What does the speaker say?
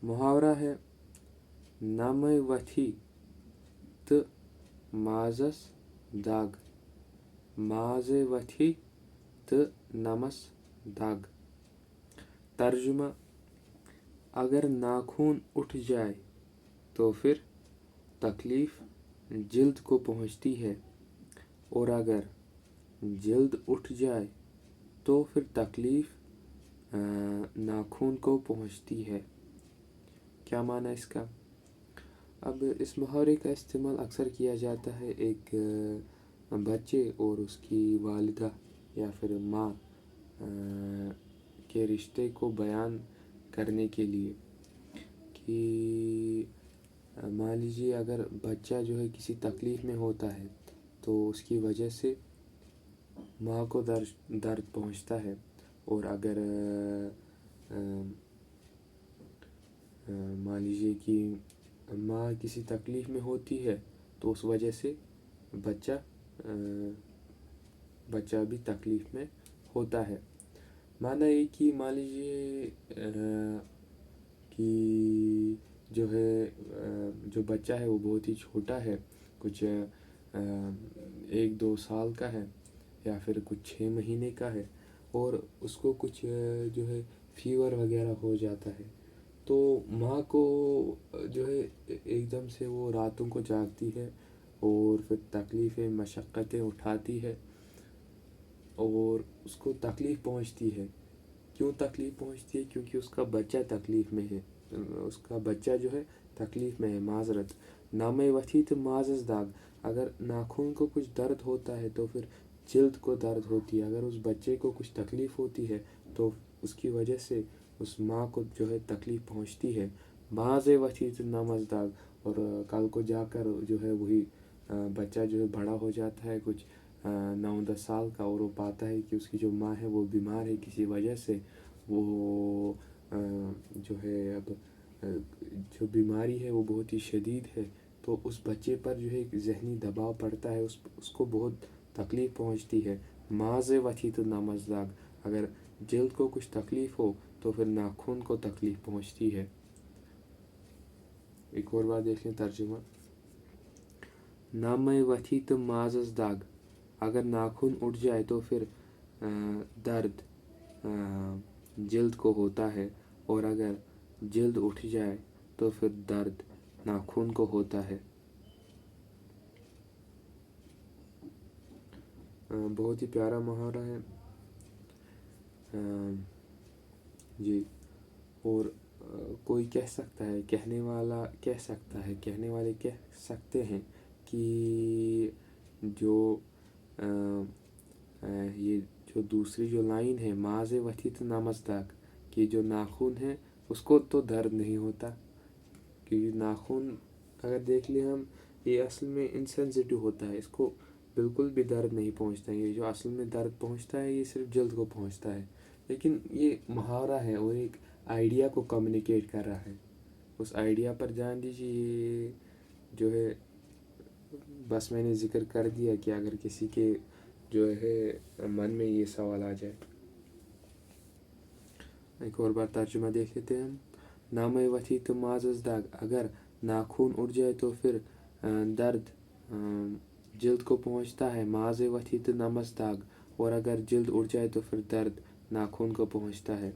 मुहावरा है नमय वथी तो माजस दाग, माजे वथी तो नमस दाग। तर्जुमा, अगर नाखून उठ जाए तो फिर तकलीफ जिल्द को पहुंचती है, और अगर जिल्द उठ जाए तो फिर तकलीफ नाखून को पहुंचती है। क्या माना इसका? अब इस मुहावरे का इस्तेमाल अक्सर किया जाता है एक बच्चे और उसकी वालिदा या फिर माँ के रिश्ते को बयान करने के लिए कि मान लीजिए अगर बच्चा जो है किसी तकलीफ़ में होता है तो उसकी वजह से माँ को दर्द पहुंचता है, और अगर मान लीजिए कि माँ किसी तकलीफ़ में होती है तो उस वजह से बच्चा बच्चा भी तकलीफ़ में होता है। माना ये कि मान लीजिए कि जो है जो बच्चा है वो बहुत ही छोटा है, कुछ 1-2 साल का है या फिर कुछ 6 महीने का है, और उसको कुछ जो है फीवर वगैरह हो जाता है, तो माँ को जो है एकदम से वो रातों को जागती है और फिर तकलीफ़ें मशक्क़तें उठाती है और उसको तकलीफ़ पहुँचती है। क्यों तकलीफ़ पहुँचती है? क्योंकि उसका बच्चा तकलीफ़ में है, उसका बच्चा जो है तकलीफ़ में है। माजरत, नामे वथी तो माजस दाग, अगर नाखून को कुछ दर्द होता है तो फिर जिल्द को दर्द होती है। अगर उस बच्चे को कुछ तकलीफ़ होती है तो उसकी वजह से उस माँ को जो है तकलीफ़ पहुँचती है। माज़े वथी तो नमस दाग, और कल को जाकर जो है वही बच्चा जो है बड़ा हो जाता है कुछ 9-10 साल का, और वो पाता है कि उसकी जो माँ है वो बीमार है किसी वजह से, वो जो है अब जो बीमारी है वो बहुत ही शदीद है, तो उस बच्चे पर जो है एक ज़हनी दबाव पड़ता है, उसको बहुत तकलीफ़ पहुंचती है। माज़े वथी तो नमस दाग, अगर जल्द को कुछ तकलीफ़ हो तो फिर नाखून को तकलीफ़ पहुंचती है। एक और बात देख लें तर्जुमा, नामे वथी तो माजस दाग, अगर नाखून उठ जाए तो फिर दर्द जल्द को होता है, और अगर जल्द उठ जाए तो फिर दर्द नाखून को होता है। बहुत ही प्यारा मुहावरा है जी। और कोई कह सकता है, कहने वाला कह सकता है, कहने वाले कह सकते हैं कि जो ये जो दूसरी जो लाइन है माज़े वथी तो नमस्ताक, कि जो नाखून है उसको तो दर्द नहीं होता, क्योंकि नाखून अगर देख लें हम, ये असल में इनसेंसिटिव होता है, इसको बिल्कुल भी दर्द नहीं पहुंचता है। ये जो असल में दर्द पहुंचता है ये सिर्फ जल्द को पहुंचता है, लेकिन ये मुहावरा है और एक आइडिया को कम्युनिकेट कर रहा है। उस आइडिया पर ध्यान दीजिए। ये जो है बस मैंने ज़िक्र कर दिया कि अगर किसी के जो है मन में ये सवाल आ जाए। एक और बार तर्जुमा देख लेते हैं हम। नामे वथी तो माजस दाग, अगर नाखून उड़ जाए तो फिर दर्द जल्द को पहुंचता है। माज़े वथी तो नमस दाग, और अगर जल्द उड़ जाए तो फिर दर्द नाखून को पहुंचता है।